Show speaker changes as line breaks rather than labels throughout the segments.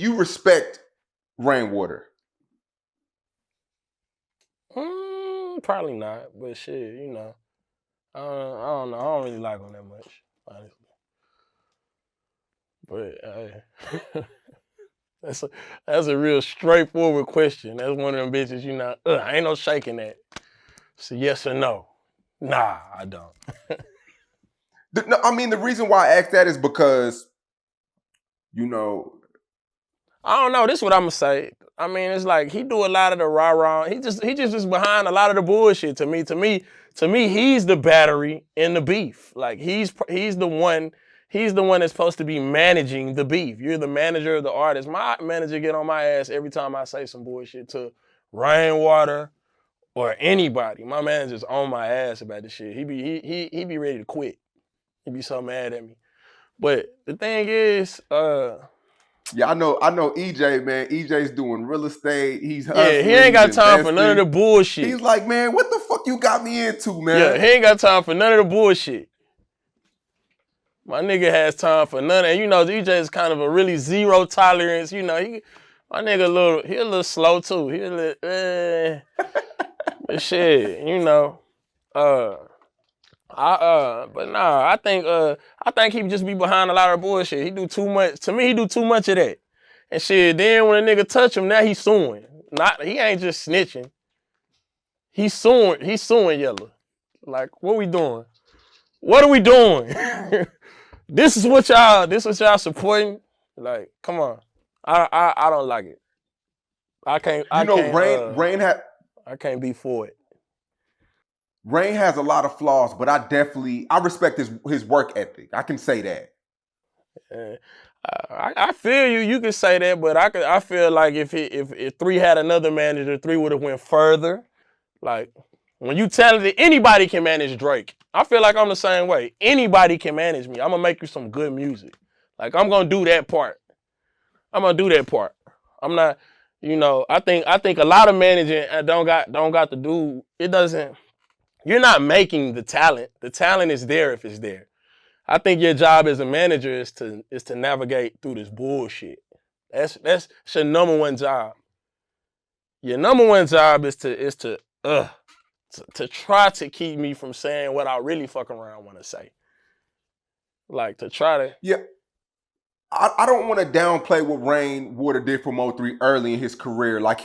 you respect Rainwater?
Probably not, but shit, you know. I don't know. I don't really like him that much, honestly. But that's a real straightforward question. That's one of them bitches, you know. Ain't no shaking that. It's a yes or no. Nah, I don't.
No, I mean, the reason why I ask that is because, you know,
I don't know. This is what I'm gonna say. I mean, it's like he do a lot of the rah-rah. He just is behind a lot of the bullshit to me. To me, he's the battery in the beef. Like he's the one that's supposed to be managing the beef. You're the manager of the artist. My manager get on my ass every time I say some bullshit to Rainwater or anybody. My manager's on my ass about this shit. He be ready to quit. He be so mad at me. But the thing is,
yeah, I know EJ, man. EJ's doing real estate. He's
yeah,
hustling.
he ain't got
He's
time for none of the
investing.
bullshit.
He's like, man, what the fuck you got me into,
Yeah,
man?
he ain't got time for none of the bullshit. My nigga has time for none. And you know, EJ is kind of a really zero tolerance. You know, my nigga he a little slow too. He a little, but shit, you know, but nah, I think he just be behind a lot of bullshit. He do too much. To me, he do too much of that. And shit, then when a nigga touch him, now he's suing. He ain't just snitching. He's suing Yella. Like, what we doing? What are we doing? This is what y'all supporting? Like, come on. I don't like it. I can't be for it.
Rain has a lot of flaws, but I respect his work ethic. I can say that.
I feel you. You could say that, but I feel like if 3 had another manager, 3 would have went further. Like when you talented, anybody can manage Drake. I feel like I'm the same way. Anybody can manage me. I'm gonna make you some good music. Like I'm gonna do that part. I'm not, you know. I think a lot of managing don't got to do. It doesn't. You're not making the talent. The talent is there if it's there. I think your job as a manager is to navigate through this bullshit. That's your number one job. Your number one job is to try to keep me from saying what I really fuck around want to say. Like to try to.
Yeah. I don't want to downplay what Rainwater did for Mo3 early in his career. Like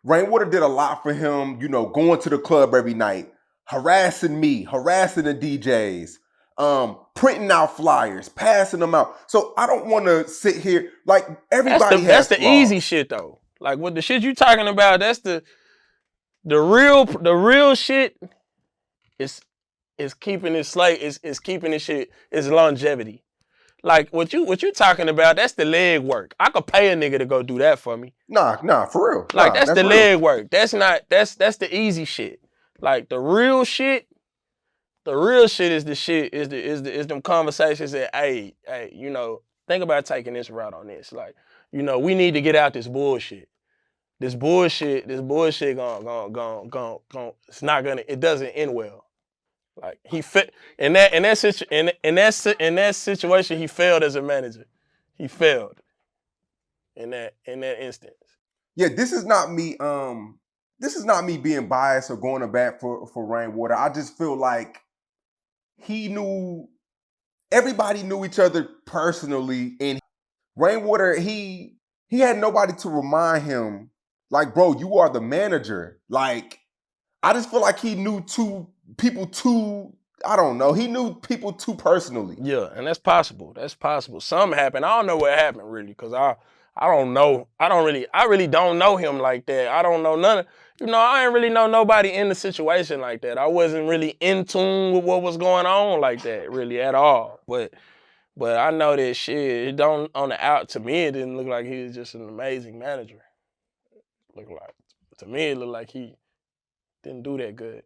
Rainwater did a lot for him, you know, going to the club every night, harassing me, harassing the DJs, printing out flyers, passing them out. So I don't want to sit here like everybody has
the
flaws.
easy shit though. Like with the shit you talking about, that's the real shit is keeping this slate is keeping this shit is longevity. Like what you talking about, that's the leg work. I could pay a nigga to go do that for me.
Nah, for real.
Like that's the
real.
leg work. That's the easy shit. Like the real shit is the shit is them conversations that hey, you know, think about taking this route on this. Like, you know, we need to get out this bullshit. This bullshit gone. It's not gonna. It doesn't end well. Like he fit in that situation. He failed as a manager. He failed in that instance.
Yeah, this is not me. This is not me being biased or going to bat for Rainwater. I just feel like everybody knew each other personally, and Rainwater he had nobody to remind him. Like, bro, you are the manager. Like, I just feel like he knew people too. I don't know. He knew people too personally.
Yeah, and that's possible. Something happened. I don't know what happened really, because I don't know. I really don't know him like that. I don't know none of, you know, I ain't really know nobody in the situation like that. I wasn't really in tune with what was going on like that really at all. But I know that shit, it don't on the out, to me it didn't look like he was just an amazing manager. To me it looked like he didn't do that good.